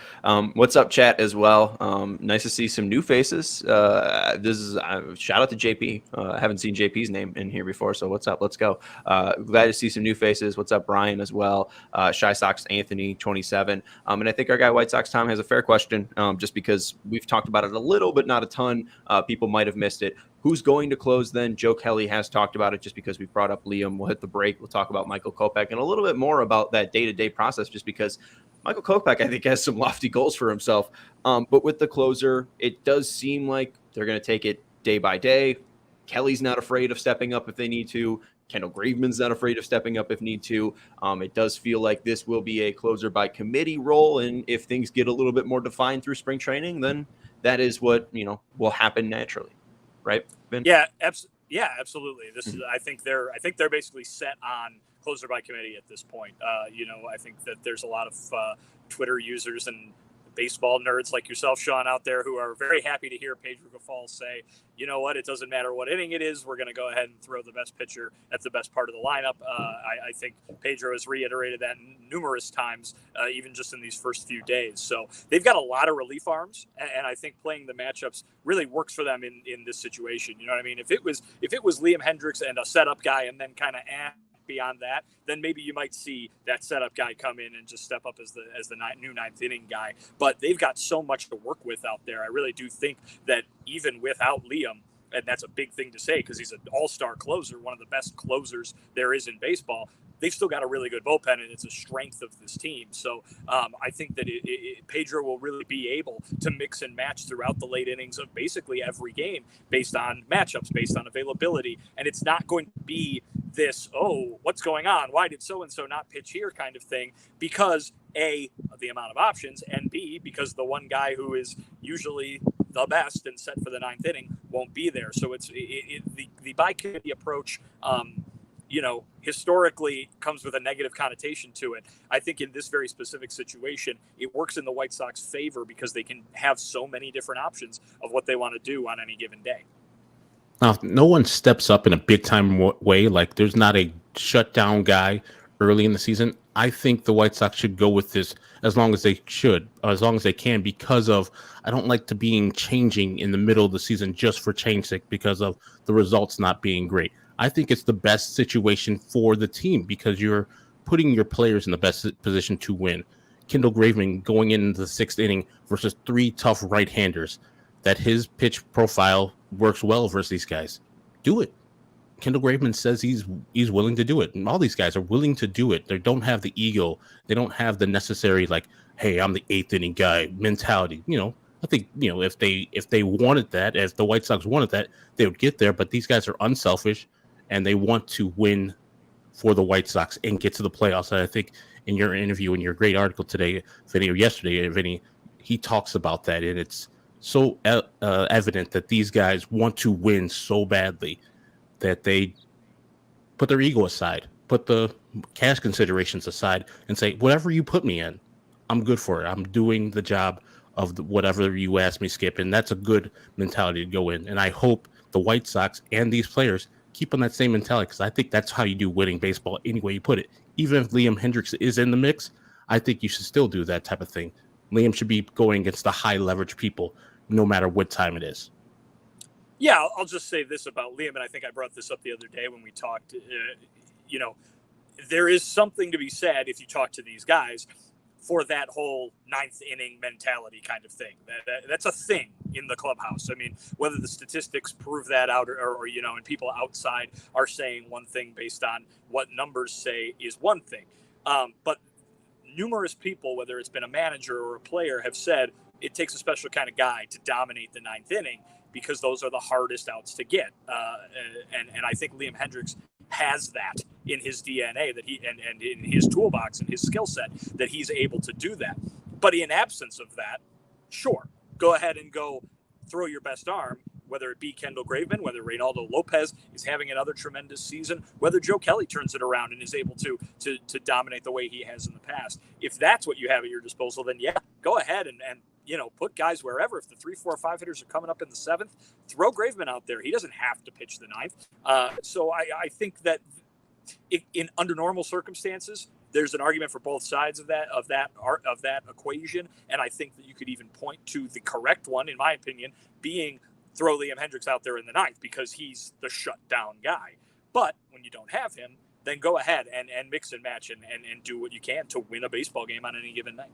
What's up, chat, as well? Nice to see some new faces. This is shout out to JP. I haven't seen JP's name in here before, so what's up? Let's go. Glad to see some new faces. What's up, Brian, as well? Shy Sox Anthony, 27. And I think our guy White Sox Tom has a fair question, just because we've talked about it a little, but not a ton. People might have missed it. Who's going to close then? Joe Kelly has talked about it just because we brought up Liam. We'll hit the break. We'll talk about Michael Kopech and a little bit more about that day-to-day process, just because Michael Kopech, I think, has some lofty goals for himself. But with the closer, it does seem like they're going to take it day by day. Kelly's not afraid of stepping up if they need to. Kendall Graveman's not afraid of stepping up if need to. It does feel like this will be a closer by committee role. And if things get a little bit more defined through spring training, then that is what, will happen naturally. Right, Vin? Yeah, absolutely. This is. I think they're basically set on closer by committee at this point. I think that there's a lot of Twitter users and baseball nerds like yourself, Sean, out there who are very happy to hear Pedro Grifol say, you know what, it doesn't matter what inning it is, we're going to go ahead and throw the best pitcher at the best part of the lineup. I think Pedro has reiterated that numerous times, even just in these first few days. So they've got a lot of relief arms, and I think playing the matchups really works for them in this situation. You know what I mean? If it was Liam Hendriks and a setup guy and then kind of beyond that, then maybe you might see that setup guy come in and just step up as the new ninth inning guy. But they've got so much to work with out there. I really do think that even without Liam, and that's a big thing to say because he's an all-star closer, one of the best closers there is in baseball, they've still got a really good bullpen, and it's a strength of this team. So I think that Pedro will really be able to mix and match throughout the late innings of basically every game based on matchups, based on availability. And it's not going to be this, oh, what's going on? Why did so-and-so not pitch here kind of thing? Because A, the amount of options, and B, because the one guy who is usually the best and set for the ninth inning won't be there. So it's the by-committee approach, historically comes with a negative connotation to it. I think in this very specific situation, it works in the White Sox favor because they can have so many different options of what they want to do on any given day. Now, if no one steps up in a big-time way, like there's not a shutdown guy early in the season, I think the White Sox should go with this as long as they should, or as long as they can, because of I don't like to changing in the middle of the season just for change's sake because of the results not being great. I think it's the best situation for the team because you're putting your players in the best position to win. Kendall Graveman going into the 6th inning versus 3 tough right-handers, that his pitch profile works well versus these guys. Do it. Kendall Graveman says he's willing to do it, and all these guys are willing to do it. They don't have the ego. They don't have the necessary, like, hey, I'm the 8th inning guy mentality. I think, if they wanted that, if the White Sox wanted that, they would get there. But these guys are unselfish, and they want to win for the White Sox and get to the playoffs. And I think in your interview, in your great article today, Vinnie, or yesterday, Vinnie, he talks about that, and it's so evident that these guys want to win so badly that they put their ego aside, put the cash considerations aside, and say, whatever you put me in, I'm good for it. I'm doing the job of whatever you ask me, Skip, and that's a good mentality to go in. And I hope the White Sox and these players keep on that same mentality, because I think that's how you do winning baseball any way you put it. Even if Liam Hendriks is in the mix, I think you should still do that type of thing. Liam should be going against the high leverage people no matter what time it is. Yeah, I'll just say this about Liam, and I think I brought this up the other day when we talked. There is something to be said if you talk to these guys for that whole 9th inning mentality kind of thing. That's a thing in the clubhouse. I mean, whether the statistics prove that out or and people outside are saying one thing based on what numbers say is one thing. But numerous people, whether it's been a manager or a player, have said it takes a special kind of guy to dominate the 9th inning, because those are the hardest outs to get. And I think Liam Hendriks has that in his DNA, that he and in his toolbox and his skill set, that he's able to do that. But in absence of that, sure, go ahead and go throw your best arm, whether it be Kendall Graveman, whether Reynaldo Lopez is having another tremendous season, whether Joe Kelly turns it around and is able to dominate the way he has in the past. If that's what you have at your disposal, then yeah, go ahead and put guys wherever. If the 3, 4, 5 hitters are coming up in the 7th, throw Graveman out there. He doesn't have to pitch the 9th. So I think that under normal circumstances, there's an argument for both sides of that equation. And I think that you could even point to the correct one, in my opinion, being throw Liam Hendriks out there in the 9th, because he's the shutdown guy. But when you don't have him, then go ahead and mix and match and do what you can to win a baseball game on any given night.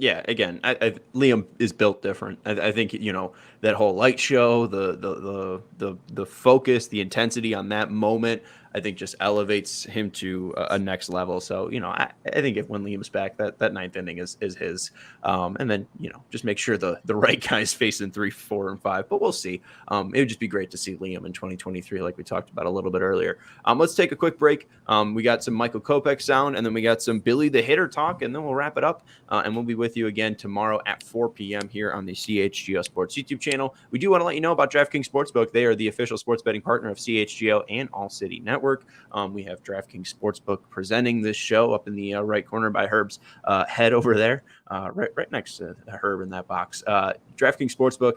Yeah, again, Liam is built different. I think that whole light show, the focus, the intensity on that moment, I think just elevates him to a next level. So I think when Liam's back, that 9th inning is his, and then just make sure the right guys facing 3, 4, and 5. But we'll see. It would just be great to see Liam in 2023, like we talked about a little bit earlier. Let's take a quick break. We got some Michael Kopech sound, and then we got some Billy the Hitter talk, and then we'll wrap it up. And we'll be with you again tomorrow at 4 p.m. here on the CHGO Sports YouTube channel. We do want to let you know about DraftKings Sportsbook. They are the official sports betting partner of CHGO and All City Network. We have DraftKings Sportsbook presenting this show up in the right corner by Herb's head over there, right next to Herb in that box. DraftKings Sportsbook,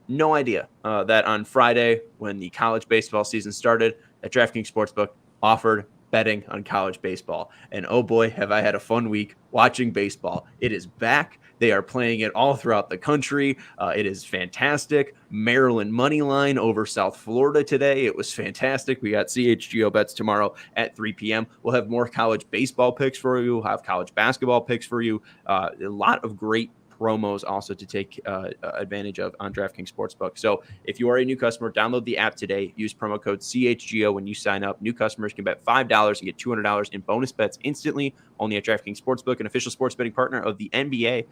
no idea that on Friday when the college baseball season started, that DraftKings Sportsbook offered betting on college baseball. And oh boy, have I had a fun week watching baseball. It is back. They are playing it all throughout the country. It is fantastic. Maryland money line over South Florida today. It was fantastic. We got CHGO bets tomorrow at 3 p.m. We'll have more college baseball picks for you. We'll have college basketball picks for you. A lot of great promos also to take advantage of on DraftKings Sportsbook. So if you are a new customer, download the app today. Use promo code CHGO when you sign up. New customers can bet $5 and get $200 in bonus bets instantly. Only at DraftKings Sportsbook, an official sports betting partner of the NBA,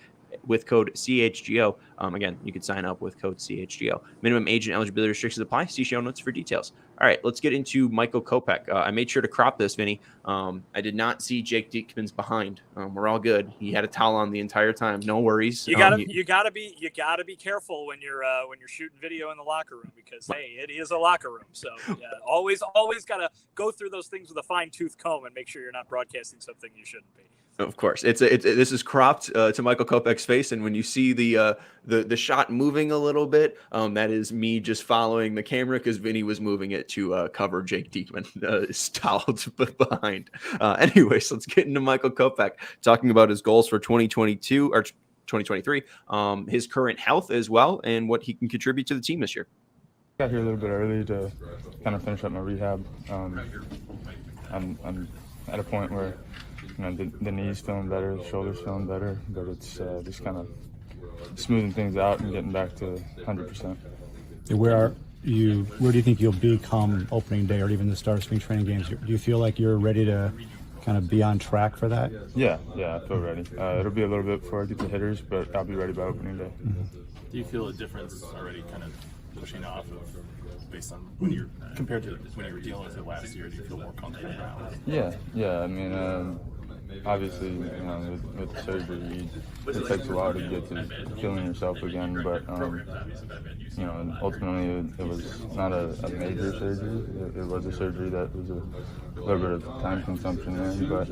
with code CHGO. Again, you can sign up with code CHGO. Minimum age and eligibility restrictions apply. See show notes for details. All right, let's get into Michael Kopech. I made sure to crop this, Vinny. I did not see Jake Diekman's behind. We're all good. He had a towel on the entire time. No worries. You gotta be careful when you're shooting video in the locker room, because hey, it is a locker room. So always gotta go through those things with a fine-tooth comb and make sure you're not broadcasting something you shouldn't be. Of course, this is cropped to Michael Kopech's face, and when you see the shot moving a little bit, that is me just following the camera because Vinny was moving it to cover Jake Diekman stalled behind. Anyways, let's get into Michael Kopech talking about his goals for 2022 or 2023, his current health as well, and what he can contribute to the team this year. Got here a little bit early to kind of finish up my rehab. I'm at a point where the knee's feeling better, the shoulder's feeling better, but it's just kind of smoothing things out and getting back to 100%. Where do you think you'll be come opening day or even the start of spring training games? Do you feel like you're ready to kind of be on track for that? Yeah, I feel ready. It'll be a little bit before I get the hitters, but I'll be ready by opening day. Mm-hmm. Do you feel a difference already kind of pushing off of based on when you're compared to when you were dealing with it last year? Do you feel more comfortable now? Yeah. I mean, obviously, with the surgery, it takes a while to get to feeling yourself again. But ultimately, it was not a major surgery. It was a surgery that was a little bit of time consumption there. But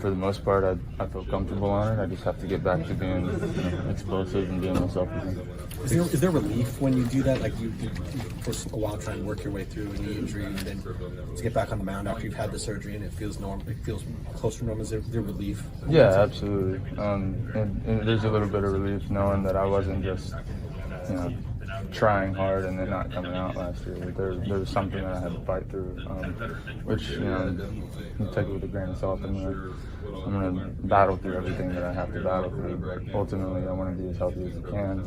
for the most part, I feel comfortable on it. I just have to get back to being explosive and being myself again. Is there relief when you do that? Like you for a while try and work your way through a knee injury, and then to get back on the mound after you've had the surgery and it feels normal, it feels close to normal. Is there relief? Yeah, absolutely. And there's a little bit of relief knowing that I wasn't just trying hard and then not coming out last year. There was something that I had to fight through, which you take it with a grain of salt. I'm gonna battle through everything that I have to battle through, but ultimately I want to be as healthy as I can,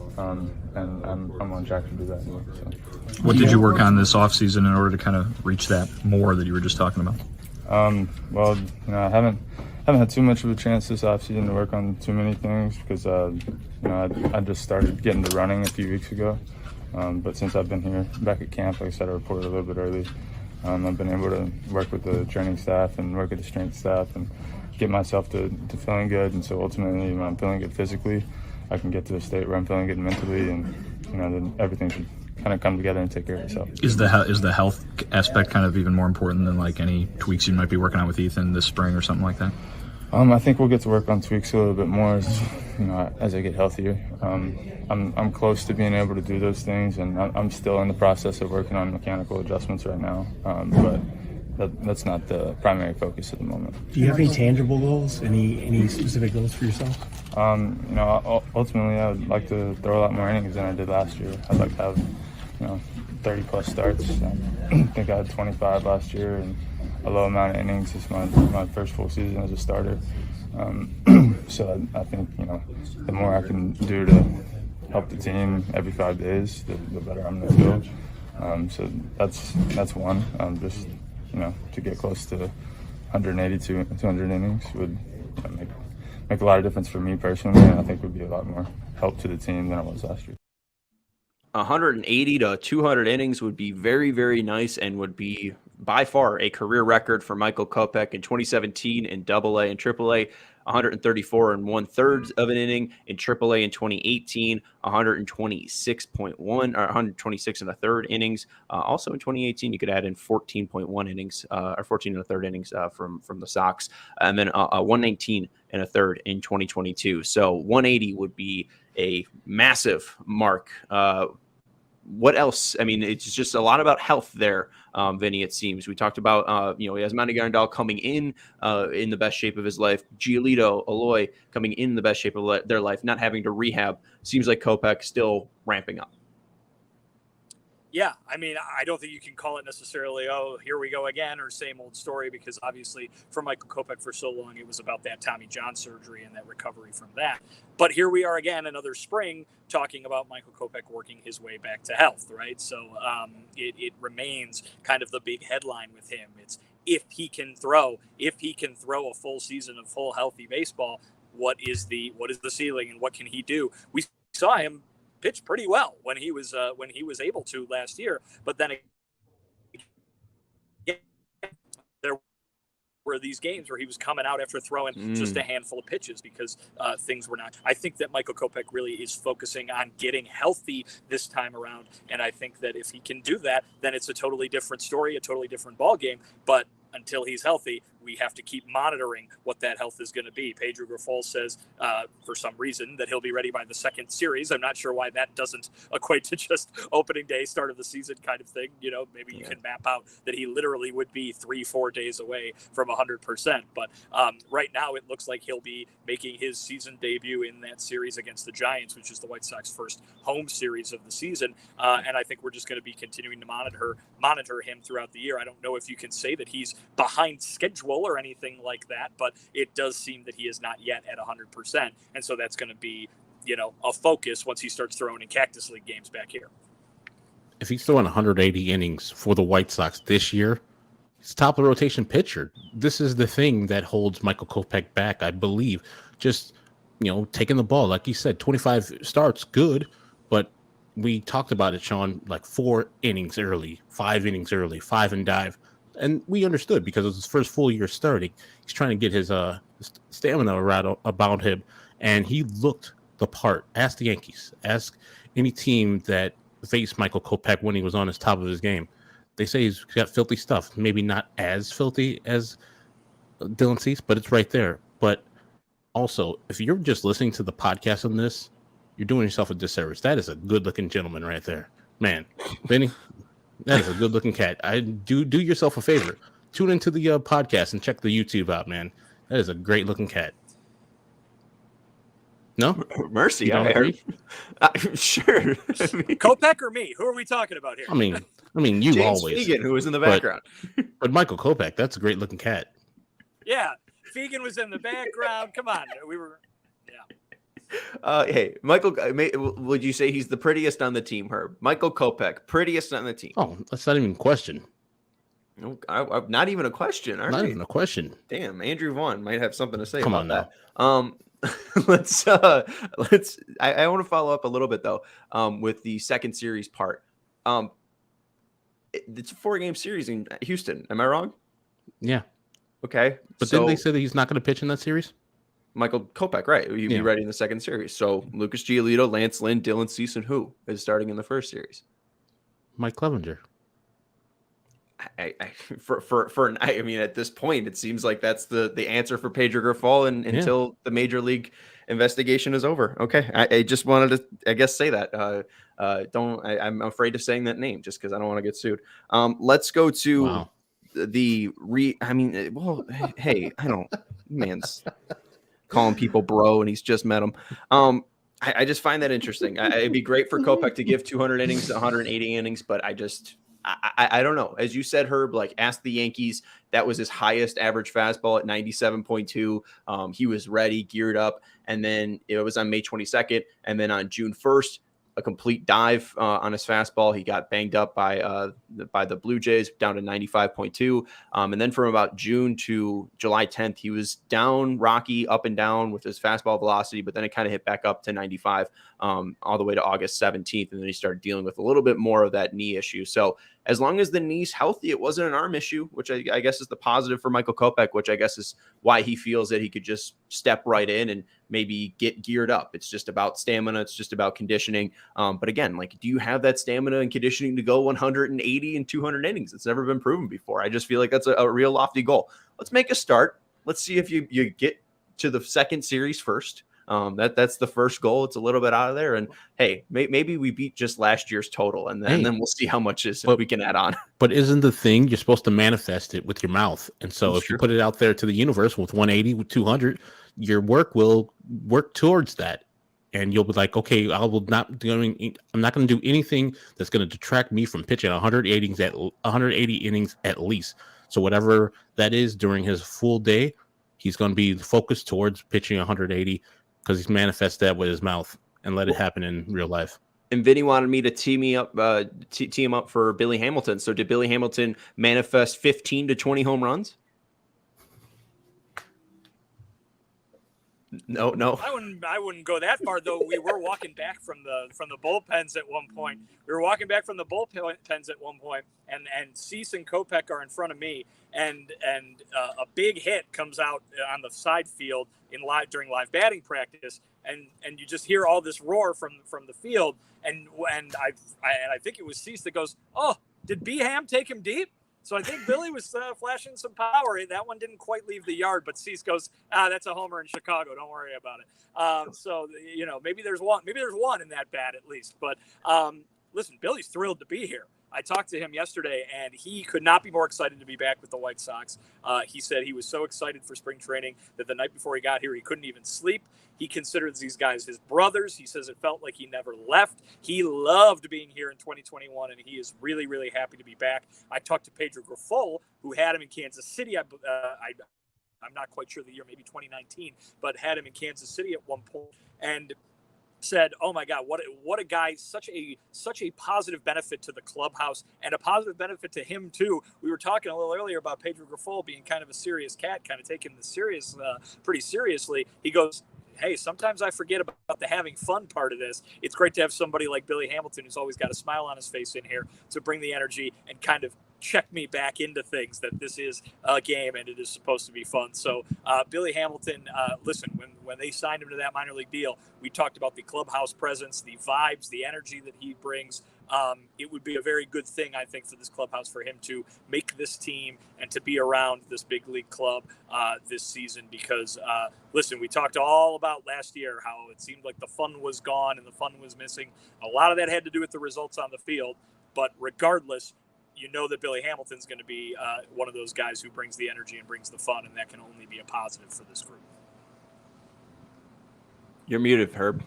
and I'm on track to do that. So. What did you work on this offseason in order to kind of reach that more that you were just talking about? Well, I haven't had too much of a chance this offseason to work on too many things because I just started getting to running a few weeks ago. But since I've been here back at camp, like I said, I reported a little bit early. I've been able to work with the training staff and work with the strength staff and get myself to feeling good. And so ultimately, when I'm feeling good physically, I can get to a state where I'm feeling good mentally, and then everything should kind of come together and take care of itself. Is the health aspect kind of even more important than like any tweaks you might be working on with Ethan this spring or something like that? I think we'll get to work on tweaks a little bit more as I get healthier. I'm close to being able to do those things, and I'm still in the process of working on mechanical adjustments right now. But that's not the primary focus at the moment. Do you have any tangible goals? Any specific goals for yourself? Ultimately, I would like to throw a lot more innings than I did last year. I'd like to have 30 plus starts. I think I had 25 last year, and a low amount of innings. It's my first full season as a starter. So I think the more I can do to help the team every 5 days, the better I'm going to feel. So that's one. Just to get close to 180 to 200 innings would make a lot of difference for me personally, and I think would be a lot more help to the team than it was last year. 180 to 200 innings would be very, very nice and would be by far a career record for Michael Kopech in 2017 in AA and AAA. 134 1/3 of an inning in AAA in 2018, 126.1 or 126 1/3 innings. Also in 2018, you could add in 14.1 innings or 14 1/3 innings from the Sox, and then 119 1/3 in 2022. So 180 would be a massive mark. What else? I mean, it's just a lot about health there, Vinnie, it seems. We talked about, Yasmani Grandal coming in the best shape of his life. Giolito, Aloy coming in the best shape of their life, not having to rehab. Seems like Kopech still ramping up. Yeah, I mean, I don't think you can call it necessarily, oh, here we go again, or same old story, because obviously for Michael Kopech for so long, it was about that Tommy John surgery and that recovery from that. But here we are again, another spring, talking about Michael Kopech working his way back to health, right? So it remains kind of the big headline with him. It's if he can throw a full season of full healthy baseball, what is the ceiling and what can he do? We saw him pitched pretty well when he was able to last year, but then there were these games where he was coming out after throwing just a handful of pitches because things were not. I think that Michael Kopech really is focusing on getting healthy this time around, and I think that if he can do that, then it's a totally different story, a totally different ball game. But until he's healthy, we have to keep monitoring what that health is going to be. Pedro Grifol says for some reason that he'll be ready by the second series. I'm not sure why that doesn't equate to just opening day, start of the season kind of thing. Maybe you can map out that he literally would be 3-4 days away from 100%. But right now it looks like he'll be making his season debut in that series against the Giants, which is the White Sox first home series of the season. And I think we're just going to be continuing to monitor him throughout the year. I don't know if you can say that he's behind schedule or anything like that, but it does seem that he is not yet at 100%. And so that's going to be, a focus once he starts throwing in Cactus League games back here. If he's throwing 180 innings for the White Sox this year, he's top of the rotation pitcher. This is the thing that holds Michael Kopech back, I believe. Just, taking the ball. Like you said, 25 starts, good, but we talked about it, Sean, like 4 innings early, 5 innings early, 5 and dive. And we understood because it was his first full year starting. He's trying to get his stamina about him, and he looked the part. Ask the Yankees. Ask any team that faced Michael Kopech when he was on his top of his game. They say he's got filthy stuff. Maybe not as filthy as Dylan Cease, but it's right there. But also, if you're just listening to the podcast on this, you're doing yourself a disservice. That is a good-looking gentleman right there. Man, Vinny, that is a good-looking cat. I do yourself a favor. Tune into the podcast and check the YouTube out, man. That is a great-looking cat. No? Mercy, I heard. Sure. Kopech or me? Who are we talking about here? I mean, you James always. Fegan, who was in the background. But Michael Kopech, that's a great-looking cat. Yeah, Fegan was in the background. Come on, we were. Hey, Michael, would you say he's the prettiest on the team, Herb? Michael Kopech, prettiest on the team. Oh, that's not even a question. No, not even a question. Not even a question. Damn, Andrew Vaughn might have something to say Come about on that. Let's. I want to follow up a little bit though, with the second series part. It's a 4-game series in Houston. Am I wrong? Yeah. Okay. But didn't they say that he's not going to pitch in that series? Michael Kopech, right? He'd be ready in the second series. So Lucas Giolito, Lance Lynn, Dylan Cease, and who is starting in the first series? Mike Clevenger. I mean, at this point, it seems like that's the answer for Pedro Grifol until the major league investigation is over. Okay, I just wanted to, I guess, say that. I'm afraid of saying that name just because I don't want to get sued. Let's go to hey, I don't, man's calling people bro, and he's just met him. I just find that interesting. It'd be great for Kopech to give 200 innings, 180 innings, but I don't know. As you said, Herb, like ask the Yankees. That was his highest average fastball at 97.2. He was ready, geared up. And then it was on May 22nd. And then on June 1st, a complete dive on his fastball. He got banged up by the Blue Jays down to 95.2. And then from about June to July 10th, he was down, rocky, up and down with his fastball velocity, but then it kind of hit back up to 95 all the way to August 17th. And then he started dealing with a little bit more of that knee issue. So as long as the knee's healthy, it wasn't an arm issue, which I guess is the positive for Michael Kopech, which I guess is why he feels that he could just step right in and maybe get geared up. It's just about stamina. It's just about conditioning. But again, like, do you have that stamina and conditioning to go 180 and 200 innings? It's never been proven before. I just feel like that's a real lofty goal. Let's make a start. Let's see if you get to the second series first. That's the first goal. It's a little bit out of there. And hey, maybe we beat just last year's total, and then we'll see how much we can add on. But isn't the thing you're supposed to manifest it with your mouth? And so if you put it out there to the universe with 180, with 200, your work will work towards that. And you'll be like, okay, I'm not going to do anything that's going to detract me from pitching 180 innings at least. So whatever that is during his full day, he's going to be focused towards pitching 180 because he's manifest that with his mouth and let it happen in real life. And Vinny wanted me to tee him up for Billy Hamilton. So did Billy Hamilton manifest 15 to 20 home runs? No. I wouldn't go that far though. We were walking back from the bullpens at one point. And Cease and Kopech are in front of me, and a big hit comes out on the side field during live batting practice, and you just hear all this roar from the field, and I think it was Cease that goes, "Oh, did B-Ham take him deep?" So I think Billy was flashing some power. That one didn't quite leave the yard, but Cease goes, that's a homer in Chicago. Don't worry about it. So, maybe there's one in that bat at least. But listen, Billy's thrilled to be here. I talked to him yesterday, and he could not be more excited to be back with the White Sox. He said he was so excited for spring training that the night before he got here, he couldn't even sleep. He considers these guys his brothers. He says it felt like he never left. He loved being here in 2021, and he is really, really happy to be back. I talked to Pedro Grifol, who had him in Kansas City. I'm not quite sure the year, maybe 2019, but had him in Kansas City at one point, and said, "Oh my God, what a guy! Such a positive benefit to the clubhouse and a positive benefit to him too." We were talking a little earlier about Pedro Grifol being kind of a serious cat, kind of taking this pretty seriously. He goes, "Hey, sometimes I forget about the having fun part of this. It's great to have somebody like Billy Hamilton, who's always got a smile on his face, in here to bring the energy and kind of check me back into things, that this is a game and it is supposed to be fun." So Billy Hamilton, listen, when they signed him to that minor league deal, we talked about the clubhouse presence, the vibes, the energy that he brings. It would be a very good thing, I think, for this clubhouse, for him to make this team and to be around this big league club this season, because listen, we talked all about last year how it seemed like the fun was gone and the fun was missing. A lot of that had to do with the results on the field, but regardless, that Billy Hamilton's going to be one of those guys who brings the energy and brings the fun, and that can only be a positive for this group. You're muted, Herb,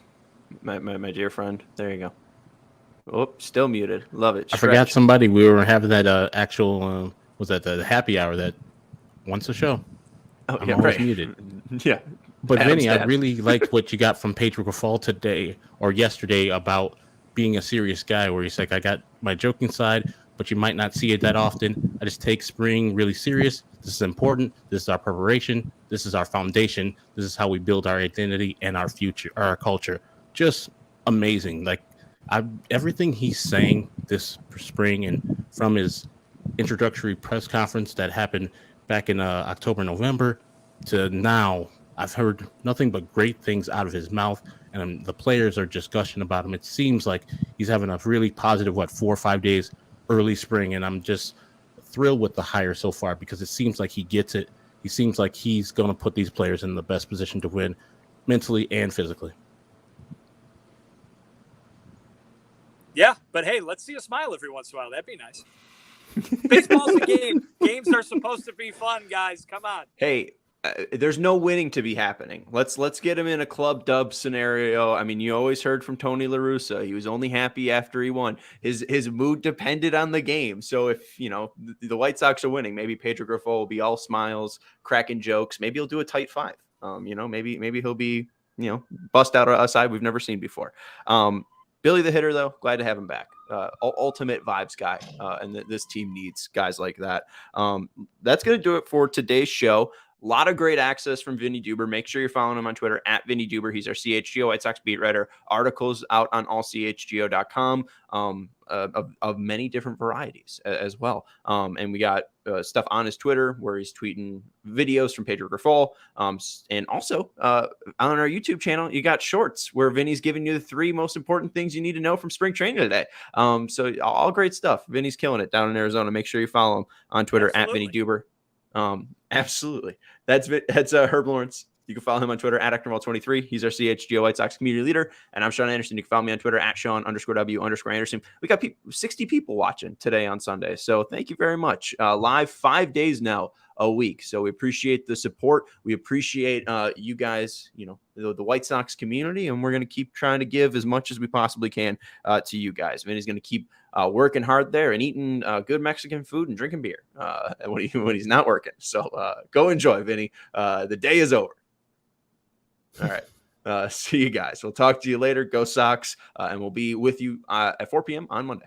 my dear friend. There you go. Oh, still muted. Love it. I forgot somebody. We were having that actual, was that the happy hour that once a show? Oh, I'm yeah, always right. muted. Yeah. But Adam's Vinny, I dad. really liked what you got from Pedro Grifol today or yesterday about being a serious guy, where he's like, I got my joking side, but you might not see it that often. I just take spring really serious. This is important. This is our preparation. This is our foundation. This is how we build our identity and our future, our culture. Just amazing. Like, everything he's saying this spring, and from his introductory press conference that happened back in October, November to now, I've heard nothing but great things out of his mouth, and the players are just gushing about him. It seems like he's having a really positive, 4 or 5 days early spring, and I'm just thrilled with the hire so far, because it seems like he gets it. He seems like he's going to put these players in the best position to win mentally and physically. Yeah, but hey, let's see a smile every once in a while. That'd be nice. Baseball's a game. Games are supposed to be fun, guys. Come on. Hey, there's no winning to be happening. Let's get him in a club dub scenario. I mean, you always heard from Tony La Russa. He was only happy after he won. His mood depended on the game. So if, the White Sox are winning, maybe Pedro Grifol will be all smiles, cracking jokes. Maybe he'll do a tight five. Maybe he'll be, bust out a side we've never seen before. Billy the hitter, though, glad to have him back. Ultimate vibes guy, and this team needs guys like that. That's going to do it for today's show. A lot of great access from Vinnie Duber. Make sure you're following him on Twitter at Vinnie Duber. He's our CHGO White Sox beat writer. Articles out on allchgo.com of many different varieties as well. And we got stuff on his Twitter where he's tweeting videos from Pedro Grifol. And also on our YouTube channel, you got shorts where Vinny's giving you the 3 most important things you need to know from spring training today. So all great stuff. Vinny's killing it down in Arizona. Make sure you follow him on Twitter at Vinnie Duber. Absolutely. That's Herb Lawrence. You can follow him on Twitter at Actonwall23. He's our CHGO White Sox community leader. And I'm Sean Anderson. You can follow me on Twitter at Sean_W_Anderson. We got 60 people watching today on Sunday. So thank you very much. Live 5 days now a week. So we appreciate the support. We appreciate you guys, the White Sox community. And we're going to keep trying to give as much as we possibly can to you guys. Vinny's going to keep working hard there and eating good Mexican food and drinking beer when he's not working. So go enjoy, Vinny. The day is over. All right. See you guys. We'll talk to you later. Go Sox. And we'll be with you at 4 p.m. on Monday.